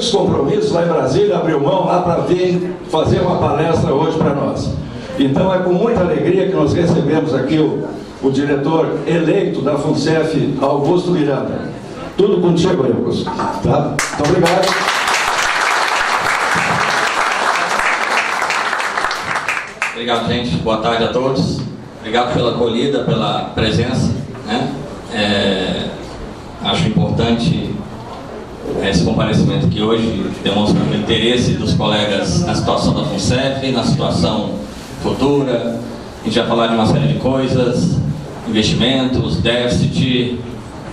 muitos compromissos lá em Brasília, abriu mão lá para vir fazer uma palestra hoje para nós. Então é com muita alegria que nós recebemos aqui o diretor eleito da FUNCEF, Augusto Miranda. Tudo contigo, Augusto. Tá? Muito obrigado. Obrigado, gente. Boa tarde a todos. Obrigado pela acolhida, pela presença, né? Acho importante esse comparecimento aqui hoje, demonstrando o interesse dos colegas na situação da FUNCEF, na situação futura. A gente vai falar de uma série de coisas, investimentos, déficit,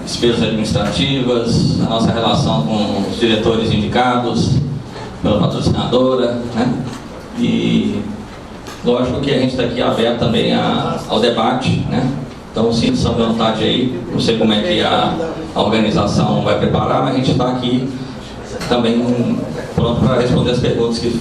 despesas administrativas, a nossa relação com os diretores indicados pela patrocinadora, né? E lógico que a gente está aqui aberto também ao debate, né? Então sinta-se à vontade aí. Não sei como é que a organização vai preparar, mas a gente está aqui também pronto para responder as perguntas que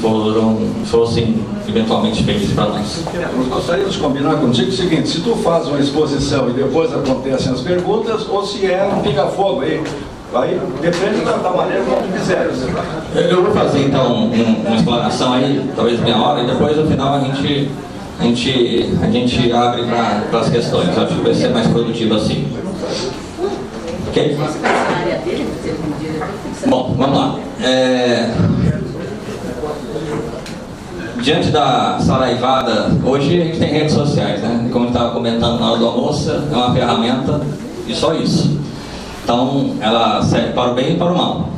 fossem eventualmente feitas para nós. Nós gostaríamos de combinar contigo o seguinte: se tu faz uma exposição e depois acontecem as perguntas, ou se é um pinga-fogo aí depende da maneira como tu quiser. Eu vou fazer então uma explanação aí, talvez meia hora, e depois no final a gente abre para as questões. Eu acho que vai ser mais produtivo assim. Ok? Bom, vamos lá. Diante da saraivada, hoje a gente tem redes sociais, né? Como eu estava comentando na hora do almoço, é uma ferramenta e só isso. Então, ela serve para o bem e para o mal.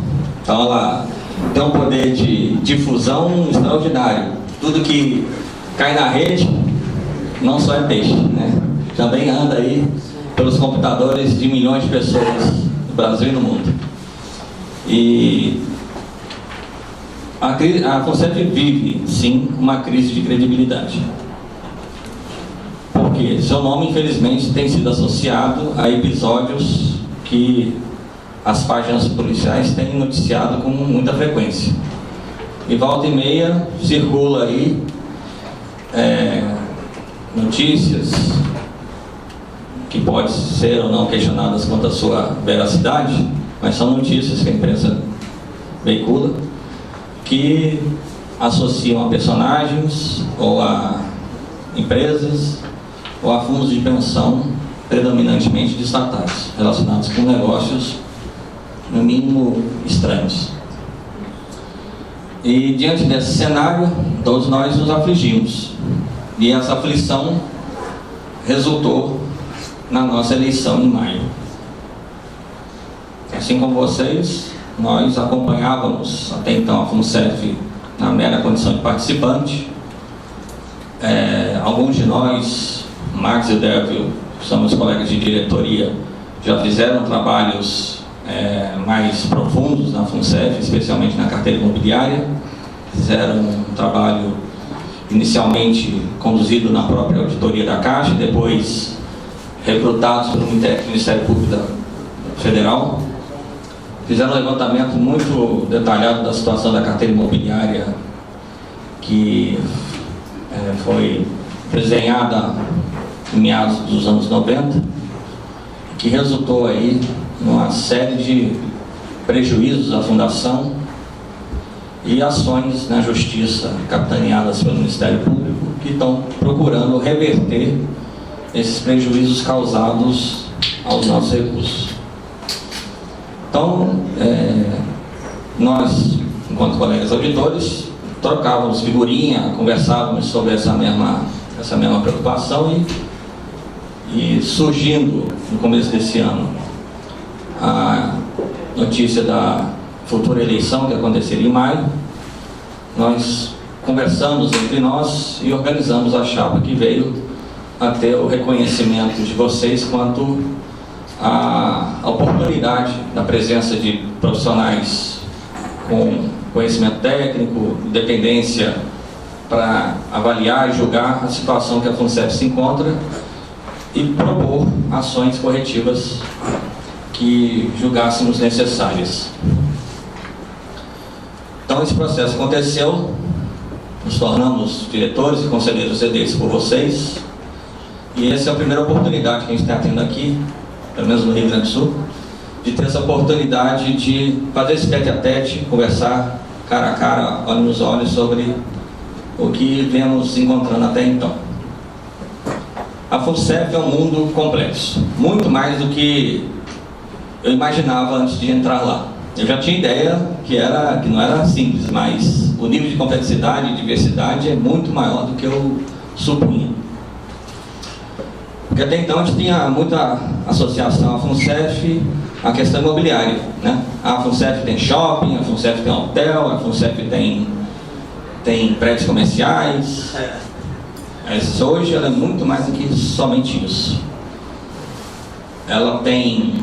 Então, ela tem um poder de difusão extraordinário. Tudo que cai na rede não só é peixe, né? Também anda aí pelos computadores de milhões de pessoas no Brasil e no mundo. E a FUNCEF vive, sim, uma crise de credibilidade. Porque seu nome, infelizmente, tem sido associado a episódios que as páginas policiais têm noticiado com muita frequência. E volta e meia circula aí notícias que podem ser ou não questionadas quanto à sua veracidade, mas são notícias que a imprensa veicula, que associam a personagens, ou a empresas, ou a fundos de pensão, predominantemente de estatais, relacionados com negócios, no mínimo, estranhos. E diante desse cenário, todos nós nos afligimos. E essa aflição resultou na nossa eleição em maio. Assim como vocês, nós acompanhávamos até então a FUNCEF na mera condição de participante. Alguns de nós, Marcos e Dévio, somos colegas de diretoria, já fizeram trabalhos mais profundos na FUNCEF, especialmente na carteira imobiliária. Fizeram um trabalho inicialmente conduzido na própria auditoria da Caixa, depois recrutados pelo Ministério Público Federal. Fizeram um levantamento muito detalhado da situação da carteira imobiliária, que foi desenhada em meados dos anos 90, que resultou aí numa série de prejuízos à Fundação e ações na Justiça capitaneadas pelo Ministério Público, que estão procurando reverter esses prejuízos causados aos nossos recursos. Então, nós, enquanto colegas auditores, trocávamos figurinha, conversávamos sobre essa mesma preocupação e surgindo no começo desse ano a notícia da futura eleição que aconteceria em maio, nós conversamos entre nós e organizamos a chapa que veio a ter o reconhecimento de vocês quanto à oportunidade da presença de profissionais com conhecimento técnico, independência para avaliar e julgar a situação que a FUNCEF se encontra e propor ações corretivas que julgássemos necessárias. Então esse processo aconteceu, nos tornamos diretores e conselheiros eleitos por vocês, e essa é a primeira oportunidade que a gente está tendo aqui, pelo menos no Rio Grande do Sul, de ter essa oportunidade de fazer esse tete-a-tete, conversar cara a cara, olho nos olhos, sobre o que vemos encontrando até então. A FUNCEF é um mundo complexo, muito mais do que eu imaginava antes de entrar lá. Eu já tinha ideia que não era simples, mas o nível de complexidade e diversidade é muito maior do que eu supunha. Porque até então a gente tinha muita associação à FUNCEF à questão imobiliária, né? A FUNCEF tem shopping, a FUNCEF tem hotel, a FUNCEF tem prédios comerciais. Mas hoje ela é muito mais do que somente isso. Ela tem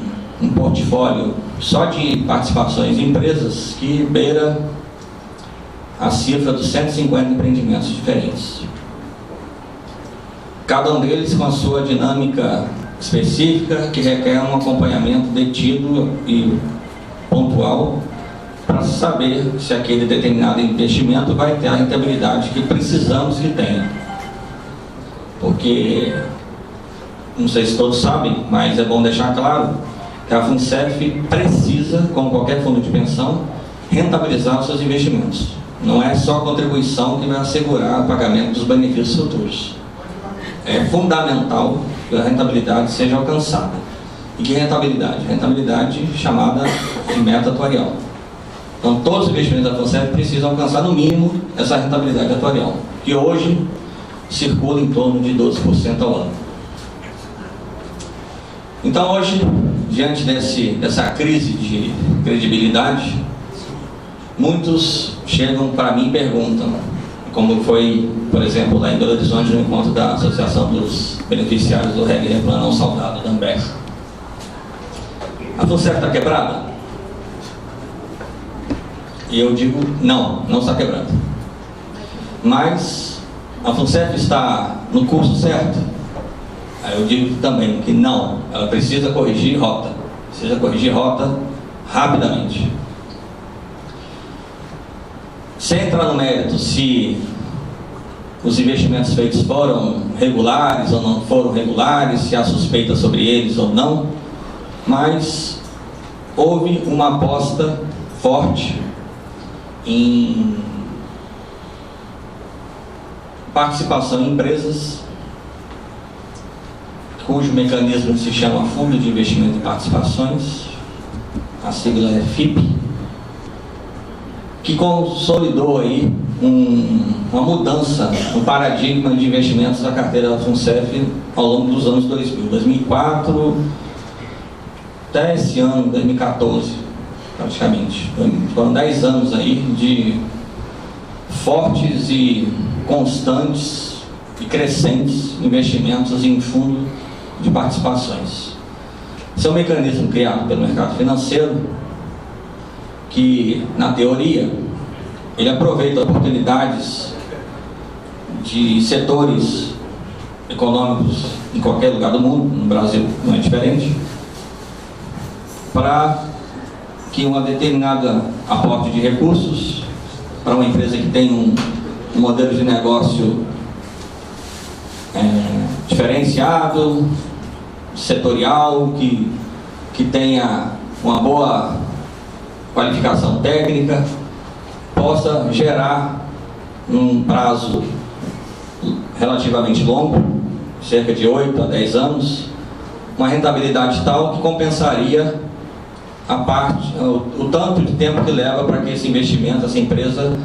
um portfólio só de participações em empresas que beira a cifra dos 150 empreendimentos diferentes. Cada um deles com a sua dinâmica específica, que requer um acompanhamento detido e pontual para saber se aquele determinado investimento vai ter a rentabilidade que precisamos que tenha. Porque, não sei se todos sabem, mas é bom deixar claro que a FUNCEF precisa, como qualquer fundo de pensão, rentabilizar os seus investimentos. Não é só a contribuição que vai assegurar o pagamento dos benefícios futuros. É fundamental que a rentabilidade seja alcançada. E que rentabilidade? Rentabilidade chamada de meta atuarial. Então, todos os investimentos da FUNCEF precisam alcançar, no mínimo, essa rentabilidade atuarial, que hoje circula em torno de 12% ao ano. Então, hoje, diante dessa crise de credibilidade, muitos chegam para mim e perguntam, como foi, por exemplo, lá em Belo Horizonte, no encontro da Associação dos Beneficiários do Reggae Não Saudado, da Ambev: a FUNCEF está quebrada? E eu digo, não está quebrada. Mas a FUNCEF está no curso certo? Aí eu digo também que não, ela precisa corrigir rota. Precisa corrigir rota rapidamente. Sem entrar no mérito se os investimentos feitos foram regulares ou não foram regulares, se há suspeita sobre eles ou não, mas houve uma aposta forte em participação em empresas cujo mecanismo se chama Fundo de Investimento em Participações, a sigla é FIP, que consolidou aí uma mudança no paradigma de investimentos da carteira da FUNCEF ao longo dos anos 2004 até esse ano, 2014, praticamente. Foram 10 anos aí de fortes e constantes e crescentes investimentos em fundo de participações. Esse é um mecanismo criado pelo mercado financeiro que, na teoria, ele aproveita oportunidades de setores econômicos em qualquer lugar do mundo, no Brasil não é diferente, para que uma determinada aporte de recursos para uma empresa que tem um modelo de negócio diferenciado, setorial, que tenha uma boa qualificação técnica, possa gerar um prazo relativamente longo, cerca de 8 a 10 anos, uma rentabilidade tal que compensaria o tanto de tempo que leva para que esse investimento, essa empresa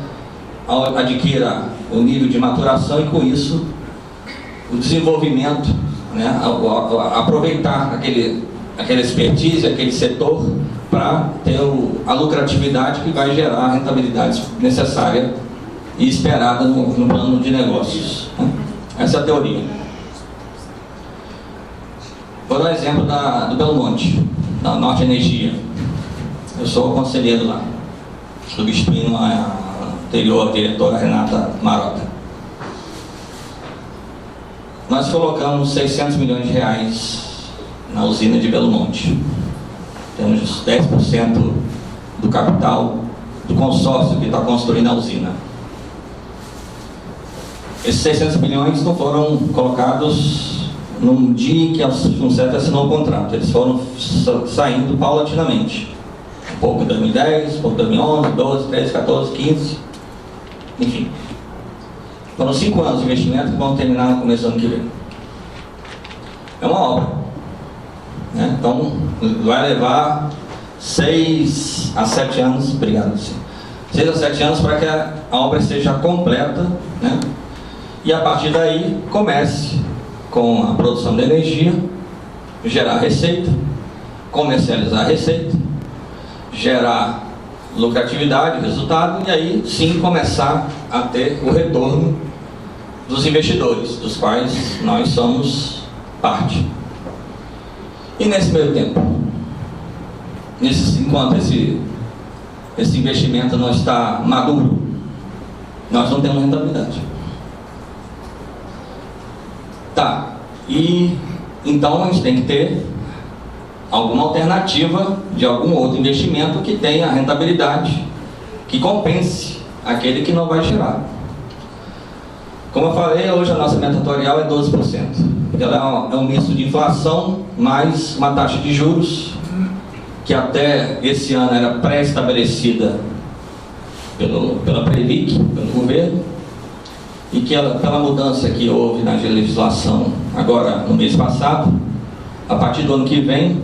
adquira o nível de maturação e, com isso, o desenvolvimento, né, aproveitar aquela expertise, aquele setor, para ter a lucratividade que vai gerar a rentabilidade necessária e esperada no plano de negócios. Essa é a teoria. Vou dar um exemplo do Belo Monte, da Norte Energia. Eu sou conselheiro lá, substituindo a anterior diretora Renata Marota. Nós colocamos 600 milhões de reais na usina de Belo Monte. Temos 10% do capital do consórcio que está construindo a usina. Esses 600 milhões não foram colocados num dia em que a FUNCEF assinou o contrato. Eles foram saindo paulatinamente. Um pouco em 2010, um pouco em 2011, 12, 13, 14, 15, enfim. Foram 5 anos de investimento que vão terminar no começo do ano que vem. É uma obra, né? Então vai levar 6 a 7 anos, obrigado, 6 a 7 anos para que a obra esteja completa, né? E a partir daí comece com a produção de energia, gerar receita, comercializar a receita, gerar lucratividade, resultado, e aí sim começar a ter o retorno dos investidores, dos quais nós somos parte. E nesse meio tempo, enquanto esse investimento não está maduro, nós não temos rentabilidade. Tá, e então a gente tem que ter alguma alternativa de algum outro investimento que tenha rentabilidade, que compense aquele que não vai gerar. Como eu falei, hoje a nossa meta atuarial é 12%. Ela é um misto de inflação mais uma taxa de juros que até esse ano era pré-estabelecida pela Previc, pelo governo, e que pela mudança que houve na legislação agora no mês passado, a partir do ano que vem,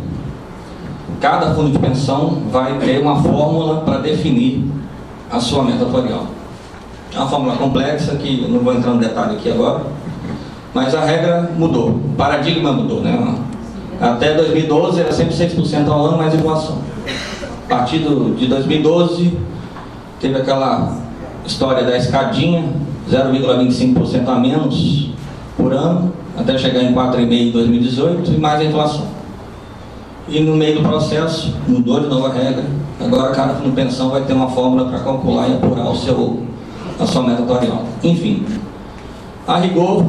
cada fundo de pensão vai ter uma fórmula para definir a sua meta atuarial. É uma fórmula complexa que eu não vou entrar no detalhe aqui agora, mas a regra mudou, o paradigma mudou, né? Até 2012 era sempre 6% ao ano mais inflação. A partir de 2012 teve aquela história da escadinha, 0,25% a menos por ano, até chegar em 4,5% em 2018 e mais a inflação. E no meio do processo mudou de novo a regra. Agora cada fundo de pensão vai ter uma fórmula para calcular e apurar a sua meta atuarial. Enfim, a rigor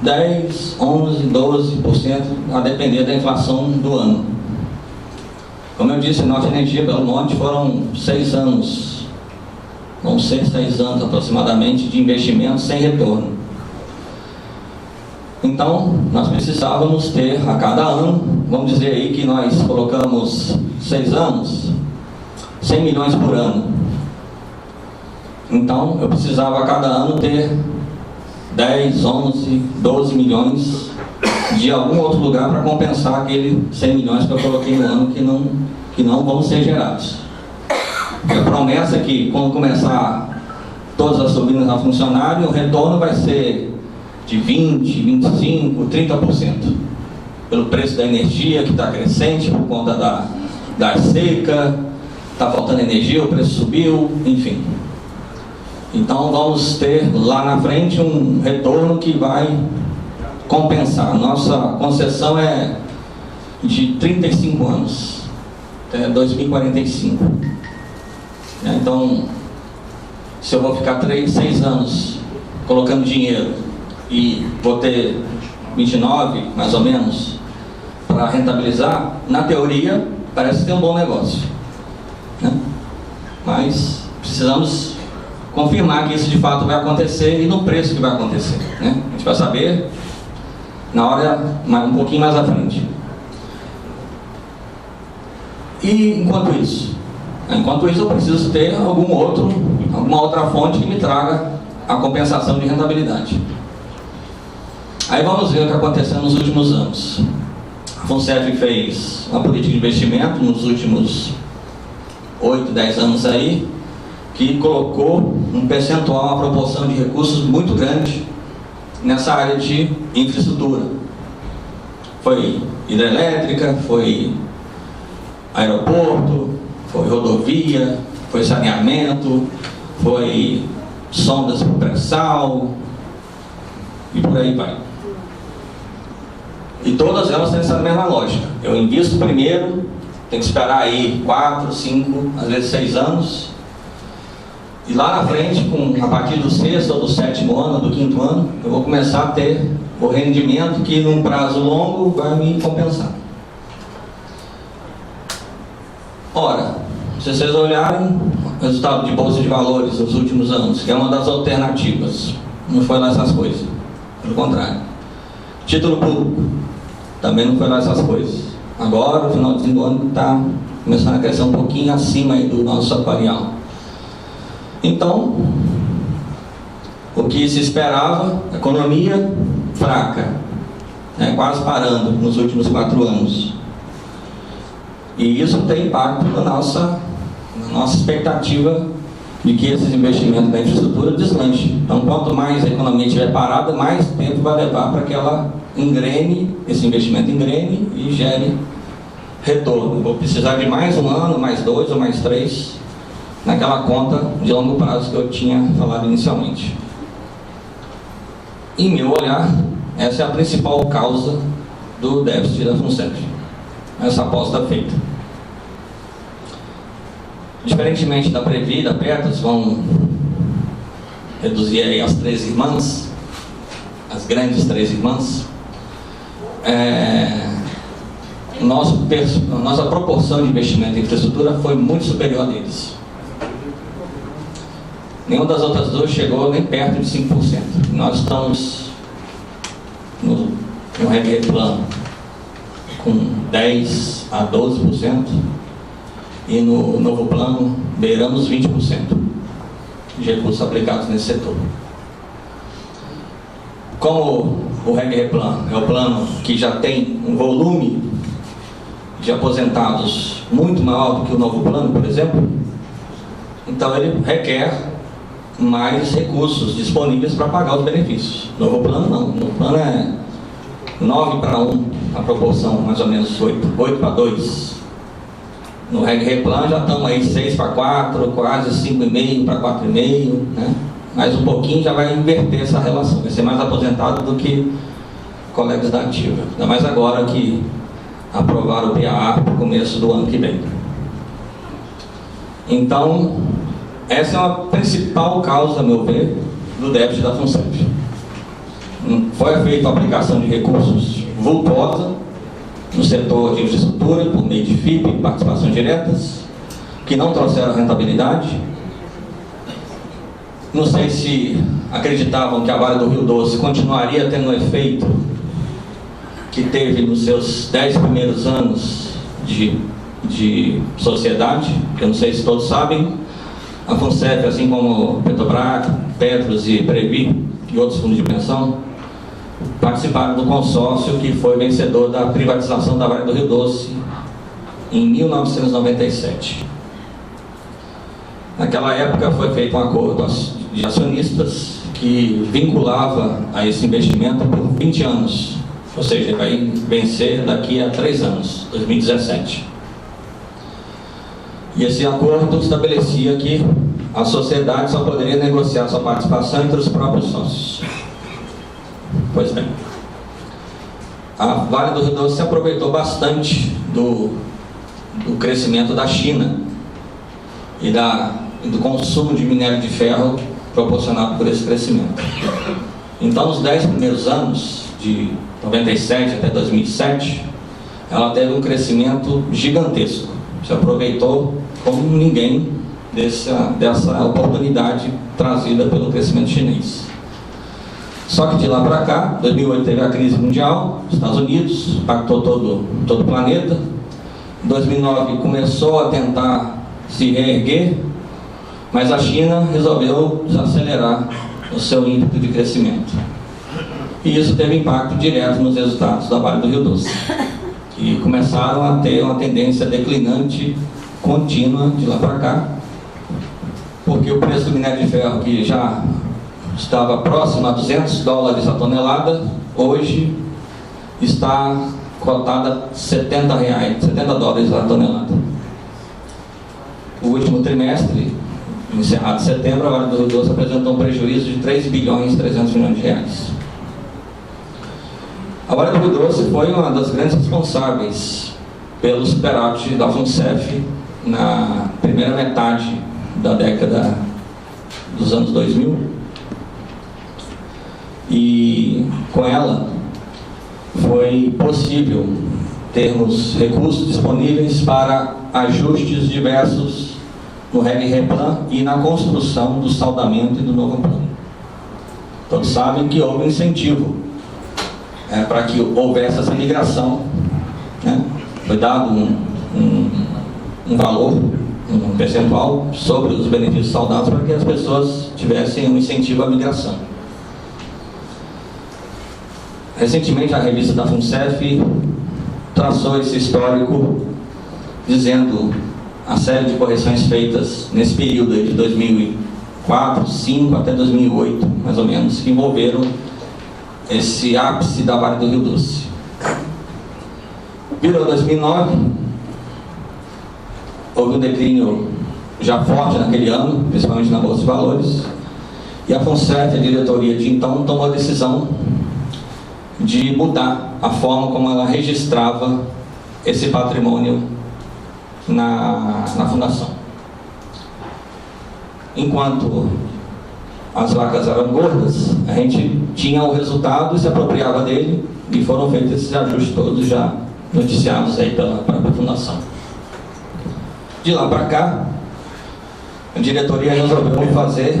10, 11, 12%, a depender da inflação do ano. Como eu disse, Norte Energia Belo Monte foram 6 anos, vão ser 6 anos aproximadamente de investimento sem retorno. Então nós precisávamos ter a cada ano, vamos dizer aí que nós colocamos 6 anos, 100 milhões por ano. Então eu precisava a cada ano ter 10, 11, 12 milhões de algum outro lugar para compensar aquele 100 milhões que eu coloquei no ano que não vão ser gerados. A promessa é que quando começar todas as turbinas a funcionar, o retorno vai ser de 20, 25, 30%. Pelo preço da energia que está crescente por conta da seca, está faltando energia, o preço subiu, enfim. Então vamos ter lá na frente um retorno que vai compensar. Nossa concessão é de 35 anos, até 2045. Então, se eu vou ficar 6 anos colocando dinheiro e vou ter 29, mais ou menos, para rentabilizar, na teoria parece ter um bom negócio, né? Mas precisamos confirmar que isso de fato vai acontecer e no preço que vai acontecer, né? A gente vai saber na hora, um pouquinho mais à frente. E enquanto isso eu preciso ter alguma outra fonte que me traga a compensação de rentabilidade. Aí vamos ver o que aconteceu nos últimos anos. A FUNCEF fez uma política de investimento nos últimos 8, 10 anos aí, que colocou um percentual, uma proporção de recursos muito grande nessa área de infraestrutura. Foi hidrelétrica, foi aeroporto, foi rodovia, foi saneamento, foi sondas para pré-sal e por aí vai. E todas elas têm essa mesma lógica. Eu invisto primeiro, tenho que esperar aí 4, 5, às vezes 6 anos. E lá na frente, a partir do 6º ou do 7º ano, do 5º ano, eu vou começar a ter o rendimento que num prazo longo vai me compensar. Ora, se vocês olharem o resultado de bolsa de valores nos últimos anos, que é uma das alternativas, não foi lá essas coisas, pelo contrário. Título público, também não foi lá essas coisas. Agora, no finalzinho do ano, está começando a crescer um pouquinho acima aí do nosso atuarial. Então, o que se esperava, economia fraca, né, quase parando nos últimos 4 anos. E isso tem impacto na nossa expectativa de que esses investimentos na infraestrutura deslanche. Então, quanto mais a economia estiver parada, mais tempo vai levar para que ela engrene, esse investimento engrene e gere retorno. Vou precisar de mais 1 ano, mais 2 ou mais 3, naquela conta de longo prazo que eu tinha falado inicialmente. Em meu olhar, essa é a principal causa do déficit da FUNCEF, essa aposta feita. Diferentemente da Previ e da Petros, vão reduzir aí as 3 irmãs, as grandes 3 irmãs, nossa proporção de investimento em infraestrutura foi muito superior a deles. Nenhuma das outras 2 chegou nem perto de 5%. Nós estamos no REPLAN com 10% a 12%, e no novo plano beiramos 20% de recursos aplicados nesse setor. Como o REPLAN é o plano que já tem um volume de aposentados muito maior do que o novo plano, por exemplo, então ele requer mais recursos disponíveis para pagar os benefícios. O novo plano não. O novo plano é 9:1, a proporção mais ou menos 8:2. No REPLAN já estamos aí 6:4, quase 5,5 para 4,5, né? Mais um pouquinho já vai inverter essa relação, vai ser mais aposentado do que colegas da ativa. Ainda mais agora que aprovaram o PAA para o começo do ano que vem. Então, essa é a principal causa, a meu ver, do déficit da FUNCEF. Foi feita a aplicação de recursos vultosa no setor de infraestrutura, por meio de FIP, participações diretas, que não trouxeram rentabilidade. Não sei se acreditavam que a Vale do Rio Doce continuaria tendo o efeito que teve nos seus 10 primeiros anos de sociedade. Eu não sei se todos sabem, a FUNCEF, assim como Petrobras, Petros e Previ e outros fundos de pensão, participaram do consórcio que foi vencedor da privatização da Vale do Rio Doce em 1997. Naquela época foi feito um acordo de acionistas que vinculava a esse investimento por 20 anos, ou seja, vai vencer daqui a 3 anos, 2017. E esse acordo estabelecia que a sociedade só poderia negociar sua participação entre os próprios sócios. Pois bem, a Vale do Rio Doce se aproveitou bastante do crescimento da China e do consumo de minério de ferro proporcionado por esse crescimento. Então, nos 10 primeiros anos, de 97 até 2007, ela teve um crescimento gigantesco. Se aproveitou como ninguém dessa oportunidade trazida pelo crescimento chinês. Só que de lá para cá, 2008 teve a crise mundial, Estados Unidos, impactou todo o planeta. Em 2009 começou a tentar se reerguer, mas a China resolveu desacelerar o seu ímpeto de crescimento. E isso teve impacto direto nos resultados da Vale do Rio Doce, que começaram a ter uma tendência declinante contínua de lá para cá, porque o preço do minério de ferro, que já estava próximo a $200 a tonelada, hoje está cotada a $70 a tonelada. O último trimestre, encerrado em setembro, a Vale do Rio Doce apresentou um prejuízo de 3 bilhões e 300 milhões de reais. A Vale do Rio Doce foi uma das grandes responsáveis pelo superávit da FUNCEF na primeira metade da década dos anos 2000. E com ela foi possível termos recursos disponíveis para ajustes diversos no REPLAN e na construção do saldamento e do novo plano. Todos sabem que houve um incentivo para que houvesse essa migração, né? Foi dado um valor, um percentual sobre os benefícios saudados para que as pessoas tivessem um incentivo à migração. Recentemente a revista da FUNCEF traçou esse histórico dizendo a série de correções feitas nesse período aí de 2004, 2005 até 2008, mais ou menos, que envolveram esse ápice da Vale do Rio Doce. Virou 2009, houve um declínio já forte naquele ano, principalmente na Bolsa de Valores, e a FUNCEF, a diretoria de então, tomou a decisão de mudar a forma como ela registrava esse patrimônio na fundação. Enquanto as vacas eram gordas, a gente tinha o resultado e se apropriava dele, e foram feitos esses ajustes todos já noticiados aí pela própria fundação. De lá para cá, a diretoria resolveu fazer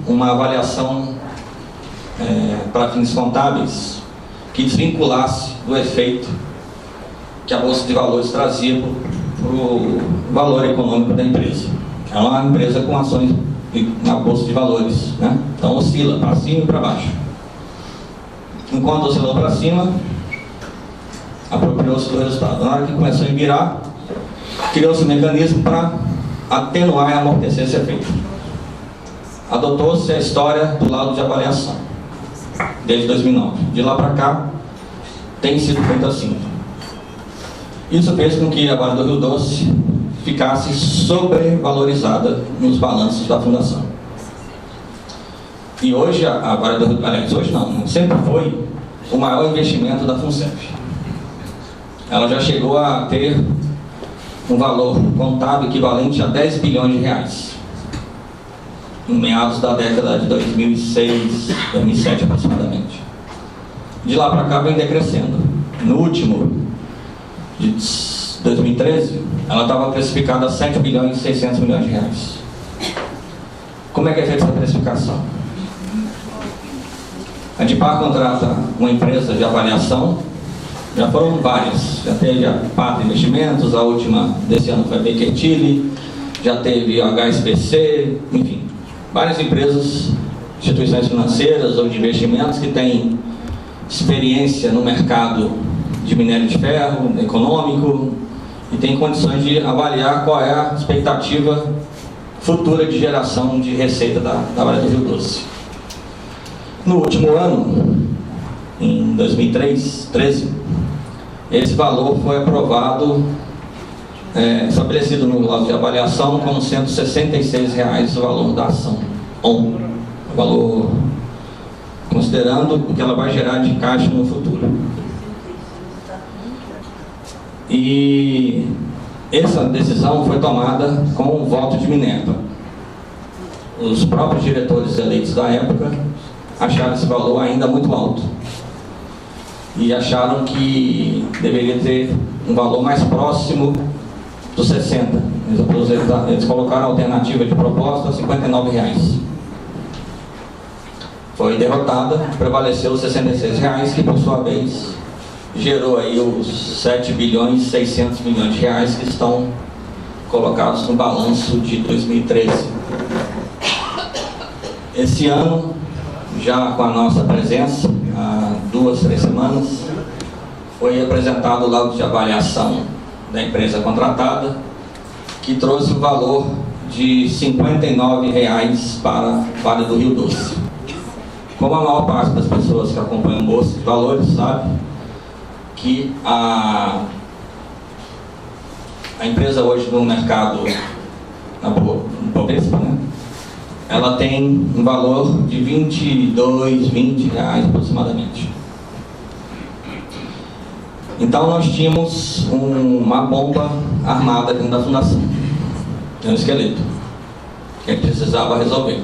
uma avaliação para fins contábeis que desvinculasse do efeito que a Bolsa de Valores trazia para o valor econômico da empresa. É uma empresa com ações na Bolsa de Valores, né? Então oscila para cima e para baixo. Enquanto oscilou para cima, apropriou-se do resultado. Na hora que começou a virar, criou-se um mecanismo para atenuar e amortecer esse efeito. Adotou-se a história do laudo de avaliação, desde 2009. De lá para cá, tem sido feito assim. Isso fez com que a Vale do Rio Doce ficasse sobrevalorizada nos balanços da fundação. E hoje a Vale do Rio Doce, aliás, hoje não, sempre foi o maior investimento da FUNCEF. Ela já chegou a ter um valor contábil equivalente a 10 bilhões de reais, em meados da década de 2006, 2007 aproximadamente. De lá para cá vem decrescendo. No último, de 2013, ela estava precificada a 7 bilhões e 600 milhões de reais. Como é que é feita essa precificação? A Dipar contrata uma empresa de avaliação, já foram várias, já teve a Pata Investimentos, a última desse ano foi a Baker Tilly, já teve a HSBC, enfim, várias empresas, instituições financeiras ou de investimentos que têm experiência no mercado de minério de ferro, econômico, e tem condições de avaliar qual é a expectativa futura de geração de receita da Vale do Rio Doce. No último ano, em 2013, esse valor foi aprovado, estabelecido no laudo de avaliação como R$ 166 o valor da ação, o valor considerando o que ela vai gerar de caixa no futuro. E essa decisão foi tomada com o voto de Minerva. Os próprios diretores eleitos da época acharam esse valor ainda muito alto e acharam que deveria ter um valor mais próximo dos 60. Eles colocaram a alternativa de proposta a R$ 59. Foi derrotada, prevaleceu os R$ 66, que por sua vez gerou aí os 7 bilhões e 600 milhões de reais que estão colocados no balanço de 2013. Esse ano, já com a nossa presença, há 2, 3 semanas, foi apresentado o laudo de avaliação da empresa contratada, que trouxe o valor de R$ 59 para Vale do Rio Doce. Como a maior parte das pessoas que acompanham Bolsa de Valores sabe, que a empresa hoje no mercado, na Bovespa, né, ela tem um valor de 22, 20 reais aproximadamente. Então nós tínhamos uma bomba armada dentro da fundação, um esqueleto, que precisava resolver.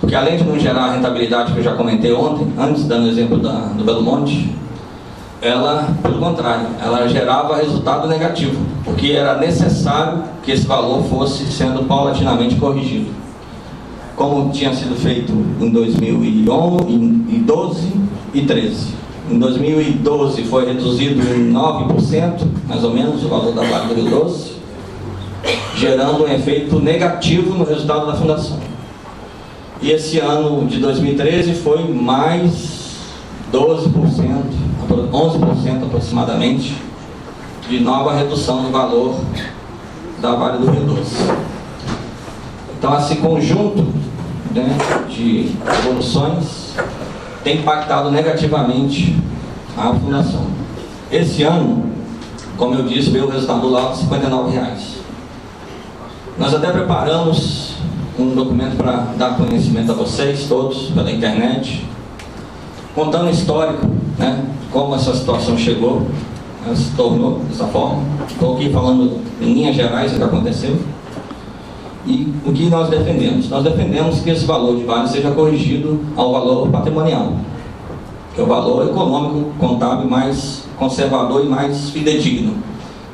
Porque além de não gerar a rentabilidade que eu já comentei ontem, antes dando o exemplo do Belo Monte, ela, pelo contrário, ela gerava resultado negativo, porque era necessário que esse valor fosse sendo paulatinamente corrigido. como tinha sido feito em 2012 e 2013. Em 2012 foi reduzido em 9%, mais ou menos, o valor da Vale do Rio Doce, gerando um efeito negativo no resultado da fundação. E esse ano de 2013 foi mais 12%, 11% aproximadamente, de nova redução do valor da Vale do Rio Doce. Então, esse conjunto, né, de evoluções tem impactado negativamente a fundação. Esse ano, como eu disse, veio o resultado lá de R$59. Nós até preparamos um documento para dar conhecimento a vocês todos pela internet, contando o histórico, né, como essa situação chegou, se tornou dessa forma. Estou aqui falando em linhas gerais o que aconteceu. E o que nós defendemos? Nós defendemos que esse valor de Vale seja corrigido ao valor patrimonial, que é o valor econômico, contábil, mais conservador e mais fidedigno,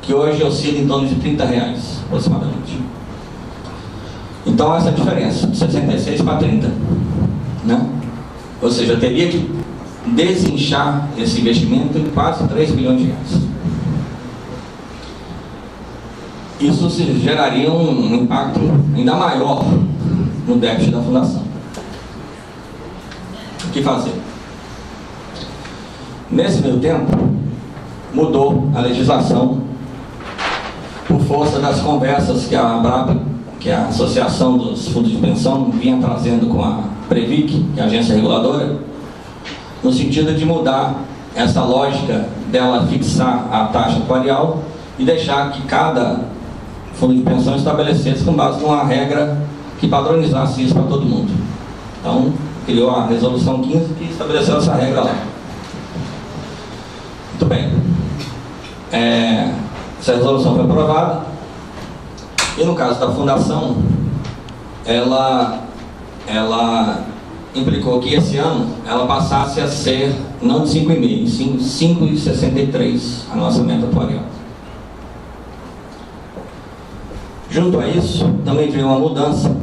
que hoje oscila em torno de R$30, aproximadamente. Então, essa é a diferença, de 66 para 30. Né? Ou seja, teria que desinchar esse investimento em quase R$3 bilhões. Isso geraria um impacto ainda maior no déficit da fundação. O que fazer? Nesse meio tempo, mudou a legislação por força das conversas que a ABRAP, que é a Associação dos Fundos de Pensão, vinha trazendo com a Previc, que é a agência reguladora, no sentido de mudar essa lógica dela fixar a taxa atuarial e deixar que cada fundo de pensão estabelecesse com base numa regra que padronizasse isso para todo mundo. Então, criou a resolução 15 que estabeleceu essa regra lá. Muito bem. Essa resolução foi aprovada e no caso da fundação, ela implicou que esse ano ela passasse a ser não de 5,5, sim 5,63 a nossa meta atuarial. Junto a isso, também veio uma mudança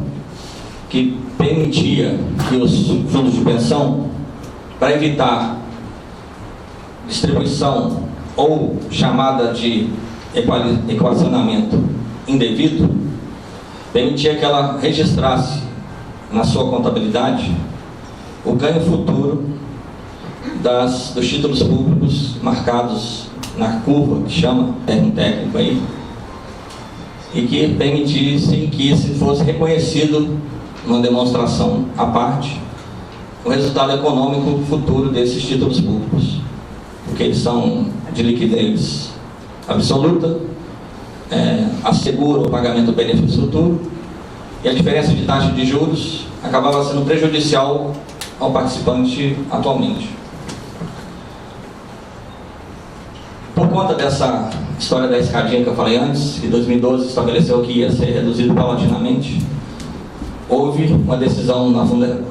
que permitia que os fundos de pensão, para evitar distribuição ou chamada de equacionamento indevido, permitia que ela registrasse na sua contabilidade o ganho futuro dos títulos públicos marcados na curva, que chama, termo técnico aí, e que permitisse que se fosse reconhecido numa demonstração à parte o resultado econômico futuro desses títulos públicos, porque eles são de liquidez absoluta, assegura o pagamento do benefício futuro, e a diferença de taxa de juros acabava sendo prejudicial ao participante atualmente. Por conta dessa história da escadinha que eu falei antes, que 2012 estabeleceu que ia ser reduzido paulatinamente, houve uma decisão na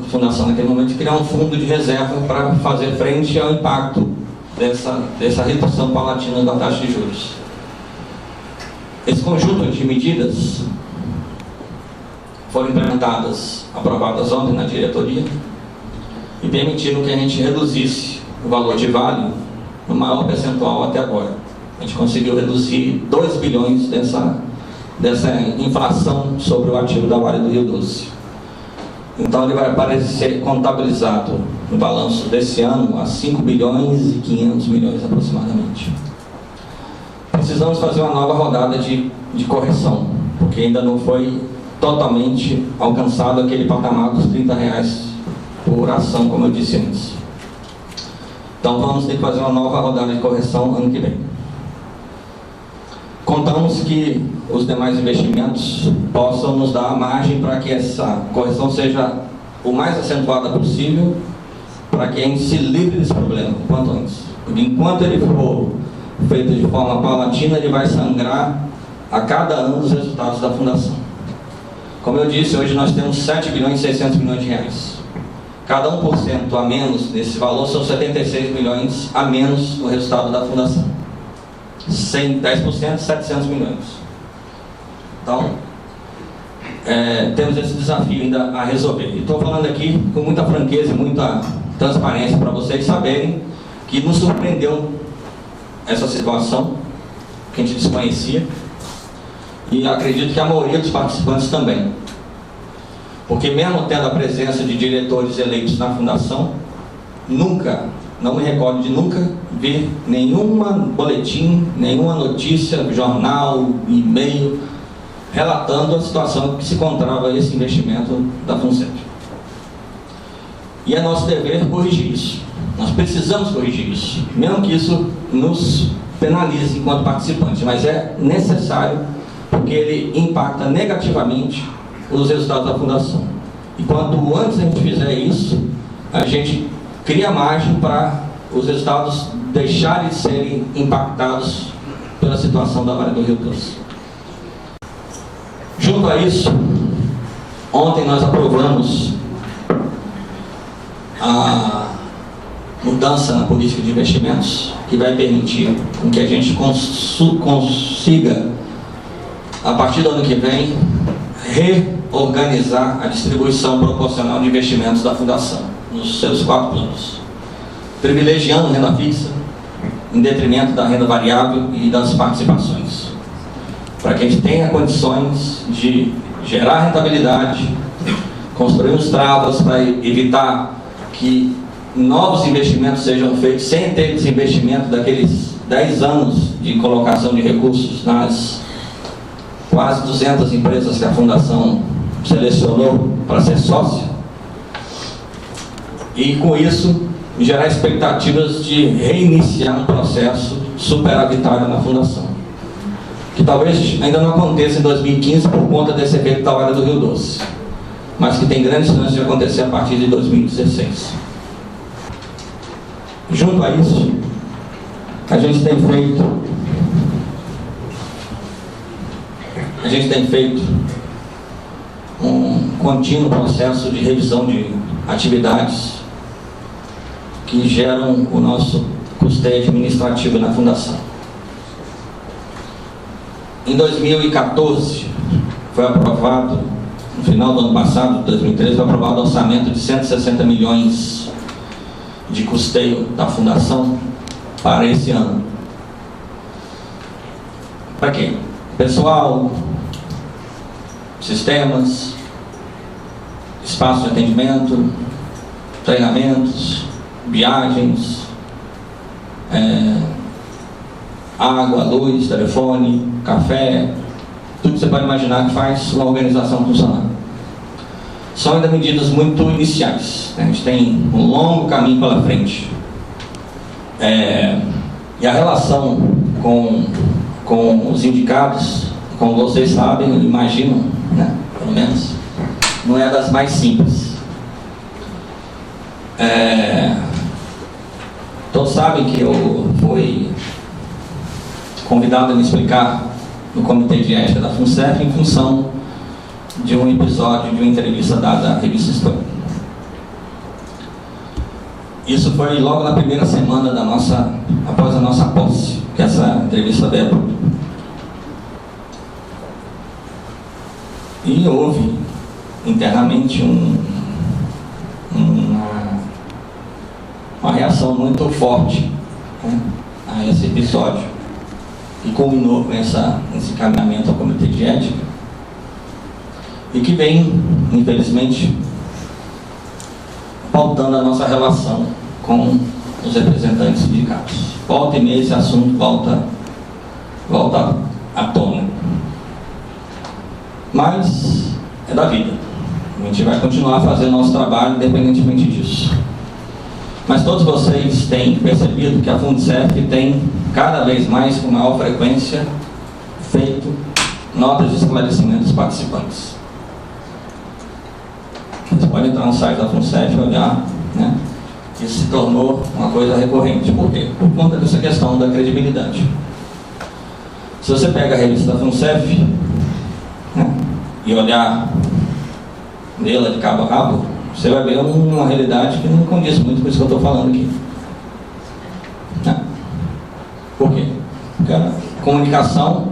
fundação naquele momento de criar um fundo de reserva para fazer frente ao impacto dessa redução paulatina da taxa de juros. Esse conjunto de medidas foram implementadas, aprovadas ontem na diretoria, e permitiram que a gente reduzisse o valor de Vale no maior percentual até agora. A gente conseguiu reduzir 2 bilhões dessa inflação sobre o ativo da Vale do Rio Doce. Então ele vai aparecer contabilizado no balanço desse ano a 5 bilhões e 500 milhões aproximadamente. Precisamos fazer uma nova rodada de correção, porque ainda não foi totalmente alcançado aquele patamar dos R$30 por ação, como eu disse antes. Então vamos ter que fazer uma nova rodada de correção ano que vem. Contamos que os demais investimentos possam nos dar margem para que essa correção seja o mais acentuada possível, para que a gente se livre desse problema o quanto antes. Porque enquanto ele for feito de forma paulatina, ele vai sangrar a cada ano os resultados da fundação. Como eu disse, hoje nós temos 7 bilhões e 600 milhões de reais. Cada 1% a menos desse valor são 76 milhões a menos no resultado da fundação. 10%, 700 milhões. Então, temos esse desafio ainda a resolver. E estou falando aqui com muita franqueza e muita transparência para vocês saberem que nos surpreendeu essa situação, que a gente desconhecia, e acredito que a maioria dos participantes também. Porque mesmo tendo a presença de diretores eleitos na Fundação, não me recordo de nunca ver nenhuma boletim, nenhuma notícia, jornal, e-mail, relatando a situação que se encontrava esse investimento da FUNCEF. E é nosso dever corrigir isso. Nós precisamos corrigir isso, mesmo que isso nos penalize enquanto participantes, mas é necessário porque ele impacta negativamente os resultados da Fundação. E quanto antes a gente fizer isso, a gente cria margem para os resultados deixarem de serem impactados pela situação da Vale do Rio Doce. Junto a isso, ontem nós aprovamos a mudança na política de investimentos, que vai permitir que a gente consiga, a partir do ano que vem, reorganizar a distribuição proporcional de investimentos da Fundação, nos seus 4 planos, privilegiando a renda fixa, em detrimento da renda variável e das participações, para que a gente tenha condições de gerar rentabilidade, construir os travas para evitar que novos investimentos sejam feitos sem ter desinvestimento daqueles 10 anos de colocação de recursos nas quase 200 empresas que a Fundação selecionou para ser sócio, e com isso gerar expectativas de reiniciar um processo superavitário na Fundação, que talvez ainda não aconteça em 2015 por conta desse efeito da Vale do Rio Doce, mas que tem grandes chances de acontecer a partir de 2016. Junto a isso, a gente tem feito um contínuo processo de revisão de atividades que geram o nosso custeio administrativo na Fundação. Em 2014, foi aprovado, no final do ano passado, 2013, foi aprovado o orçamento de 160 milhões de custeio da Fundação para esse ano. Para quê? Pessoal, sistemas, espaço de atendimento, treinamentos, viagens, água, luz, telefone, café, tudo que você pode imaginar que faz uma organização funcionar. São ainda medidas muito iniciais, né? A gente tem um longo caminho pela frente. E a relação com os indicados, como vocês sabem, imaginam, né? Pelo menos, não é das mais simples. Todos sabem que eu fui convidado a me explicar no Comitê de Ética da FUNCEF em função de um episódio de uma entrevista dada à revista História. Isso foi logo na primeira semana após a nossa posse, que essa entrevista veio a público. E houve internamente uma reação muito forte, né, a esse episódio, que culminou com esse encaminhamento ao Comitê de Ética, e que vem, infelizmente, pautando a nossa relação com os representantes sindicatos. Volta e meia esse assunto volta à tona. Mas é da vida. A gente vai continuar fazendo nosso trabalho independentemente disso. Mas todos vocês têm percebido que a FUNCEF tem cada vez mais, com maior frequência, feito notas de esclarecimento dos participantes. Vocês podem entrar no site da FUNCEF e olhar, né? Isso se tornou uma coisa recorrente. Por quê? Por conta dessa questão da credibilidade. Se você pega a revista da FUNCEF, né, e olhar nela de cabo a rabo, você vai ver uma realidade que não condiz muito com isso que eu estou falando aqui. Por quê? Porque a comunicação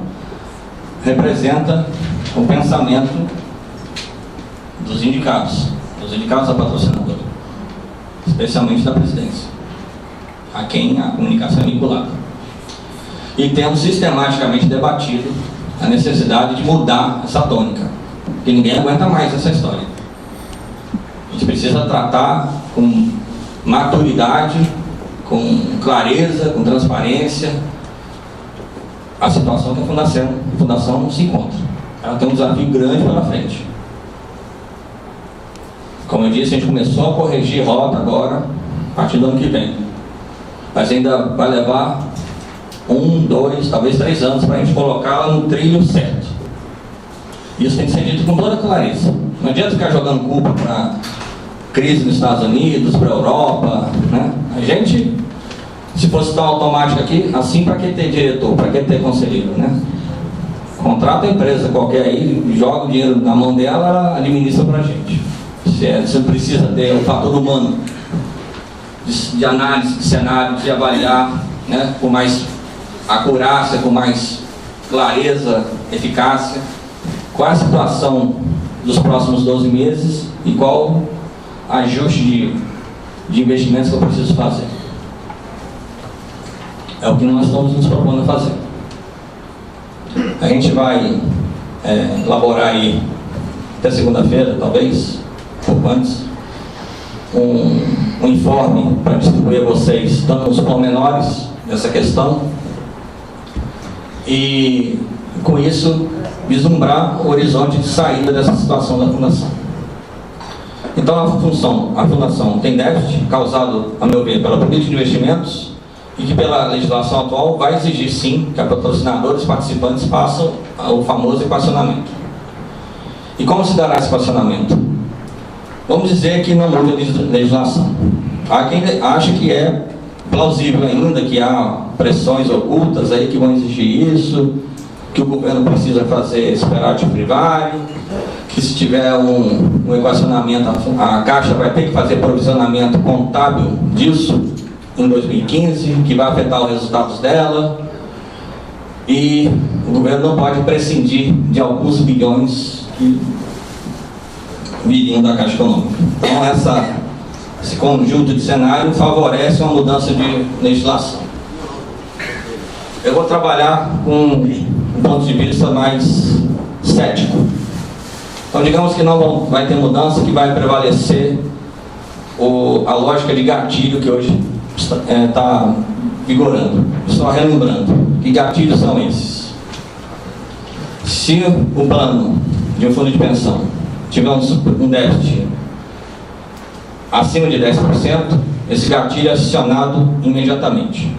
representa o pensamento dos sindicatos da patrocinadora, especialmente da presidência, a quem a comunicação é vinculada. E temos sistematicamente debatido a necessidade de mudar essa tônica, porque ninguém aguenta mais essa história. A gente precisa tratar com maturidade, com clareza, com transparência, a situação que a fundação se encontra. Ela tem um desafio grande pela frente. Como eu disse, a gente começou a corrigir rota agora, a partir do ano que vem. Mas ainda vai levar 1, 2, talvez 3 anos para a gente colocá-la no trilho certo. Isso tem que ser dito com toda clareza. Não adianta ficar jogando culpa para crise nos Estados Unidos, para a Europa, né? A gente, se fosse tão automático aqui, assim, para que ter diretor, para que ter conselheiro, né? Contrata a empresa qualquer aí, joga o dinheiro na mão dela, ela administra para a gente. Você precisa ter o fator humano de análise de cenário, de avaliar, né, com mais acurácia, com mais clareza, eficácia, qual é a situação dos próximos 12 meses e qual ajuste de investimentos que eu preciso fazer. É o que nós estamos nos propondo a fazer. A gente vai elaborar aí até segunda-feira, talvez, pouco antes, um informe para distribuir a vocês, dando os pormenores dessa questão e, com isso, vislumbrar o horizonte de saída dessa situação da fundação. Então, a fundação tem déficit causado, a meu ver, pela política de investimentos e que, pela legislação atual, vai exigir, sim, que a patrocinadora e os participantes façam o famoso equacionamento. E como se dará esse equacionamento? Vamos dizer que não muda a legislação. Há quem acha que é plausível ainda, que há pressões ocultas aí que vão exigir isso, que o governo precisa fazer superávit primário, que se tiver um equacionamento, a Caixa vai ter que fazer provisionamento contábil disso em 2015, que vai afetar os resultados dela, e o governo não pode prescindir de alguns bilhões que viriam da Caixa Econômica. Então, esse conjunto de cenário favorece uma mudança de legislação. Eu vou trabalhar com um ponto de vista mais cético. Então, digamos que não vai ter mudança, que vai prevalecer a lógica de gatilho que hoje está vigorando. Só relembrando, que gatilhos são esses? Se o plano de um fundo de pensão tiver um déficit acima de 10%, esse gatilho é acionado imediatamente,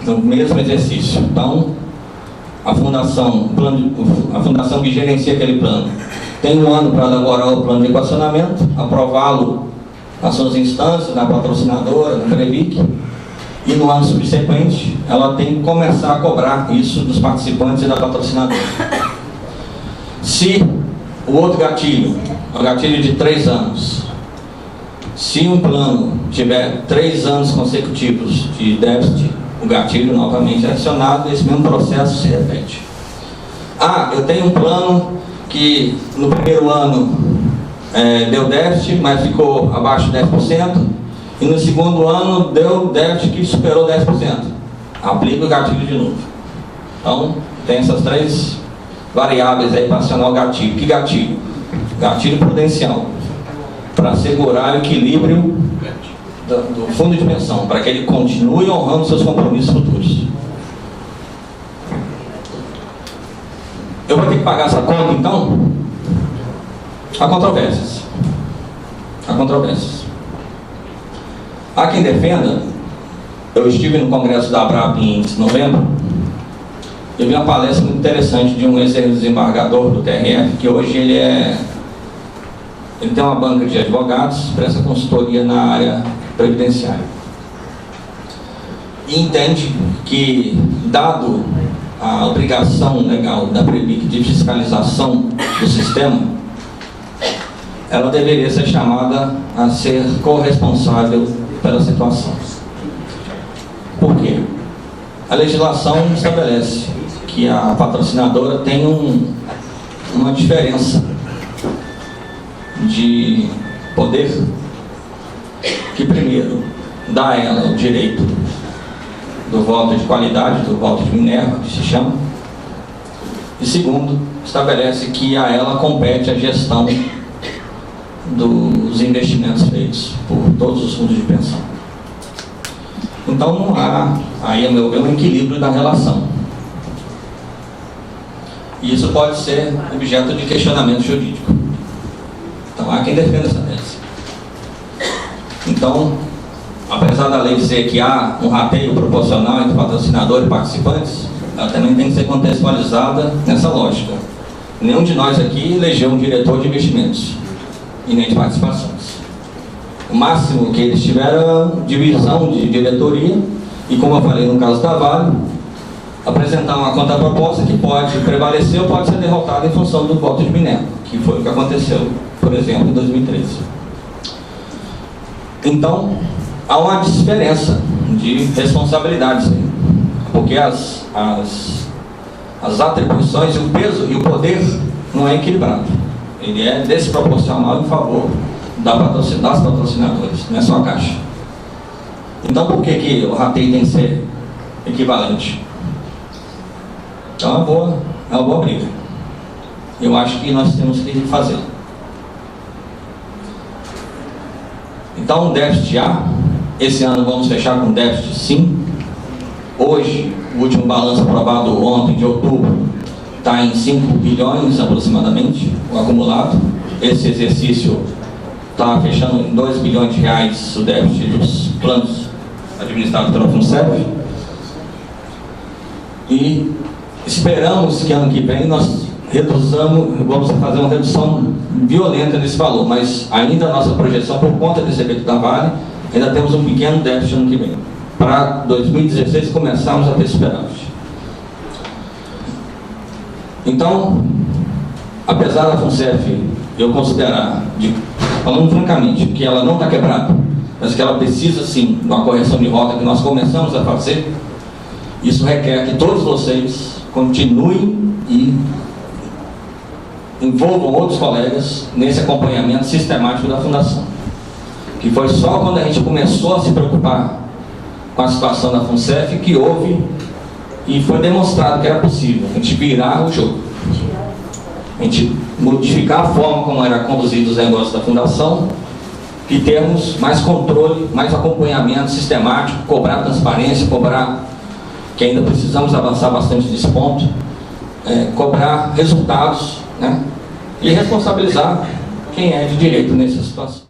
no mesmo exercício. Então, a fundação que gerencia aquele plano tem 1 ano para elaborar o plano de equacionamento, aprová-lo nas suas instâncias, na patrocinadora, no Previc, e no ano subsequente ela tem que começar a cobrar isso dos participantes e da patrocinadora. Se o outro gatilho, o gatilho de 3 anos, se um plano tiver 3 anos consecutivos de déficit, o gatilho novamente é acionado e esse mesmo processo se repete. Eu tenho um plano que no primeiro ano deu déficit, mas ficou abaixo de 10%, e no segundo ano deu déficit que superou 10%. Aplica o gatilho de novo. Então, tem essas 3 variáveis aí para acionar o gatilho. Que gatilho? Gatilho prudencial, para assegurar o equilíbrio do fundo de pensão, para que ele continue honrando seus compromissos futuros. Eu vou ter que pagar essa conta, então? Há controvérsias. Há quem defenda. Eu estive no congresso da ABRAP em novembro. Eu vi uma palestra muito interessante de um ex-desembargador do TRF, que hoje ele tem uma banca de advogados, presta consultoria na área previdenciária. E entende que, dado a obrigação legal da Previc de fiscalização do sistema, ela deveria ser chamada a ser corresponsável pela situação. Por quê? A legislação estabelece que a patrocinadora tem uma diferença de poder que, primeiro, dá a ela o direito do voto de qualidade, do voto de Minerva, que se chama, e segundo, estabelece que a ela compete a gestão dos investimentos feitos por todos os fundos de pensão. Então não há, aí a meu ver, um equilíbrio da relação. E isso pode ser objeto de questionamento jurídico. Então há quem defenda essa tese. Então, apesar da lei dizer que há um rateio proporcional entre patrocinador e participantes, ela também tem que ser contextualizada nessa lógica. Nenhum de nós aqui elegeu um diretor de investimentos e nem de participações. O máximo que eles tiveram divisão de diretoria e, como eu falei no caso da Vale, apresentar uma contraproposta que pode prevalecer ou pode ser derrotada em função do voto de Minerva, que foi o que aconteceu, por exemplo, em 2013. Então, há uma diferença de responsabilidades, porque as atribuições, o peso e o poder não é equilibrado. Ele é desproporcional em favor das patrocinadoras, não é só a Caixa. Então, por que o rateio tem que ser equivalente? Então, é uma boa briga. Eu acho que nós temos que fazê-lo. Então, um déficit há. Esse ano vamos fechar com déficit, sim. Hoje, o último balanço aprovado ontem, de outubro, está em 5 bilhões aproximadamente, o acumulado. Esse exercício está fechando em 2 bilhões de reais o déficit dos planos administrados pela FUNCEF. E esperamos que ano que vem nós vamos fazer uma redução violenta nesse valor, mas ainda a nossa projeção, por conta desse efeito da Vale, ainda temos um pequeno déficit ano que vem. Para 2016 começarmos a ter superávit. Então, apesar da FUNCEF eu considerar, falando francamente, que ela não está quebrada, mas que ela precisa sim de uma correção de rota que nós começamos a fazer, isso requer que todos vocês continuem e envolvam outros colegas nesse acompanhamento sistemático da Fundação. Que foi só quando a gente começou a se preocupar com a situação da FUNCEF que houve e foi demonstrado que era possível a gente virar o jogo, a gente modificar a forma como era conduzido os negócios da Fundação e termos mais controle, mais acompanhamento sistemático, cobrar transparência, cobrar, que ainda precisamos avançar bastante nesse ponto, cobrar resultados, né? E responsabilizar quem é de direito nessa situação.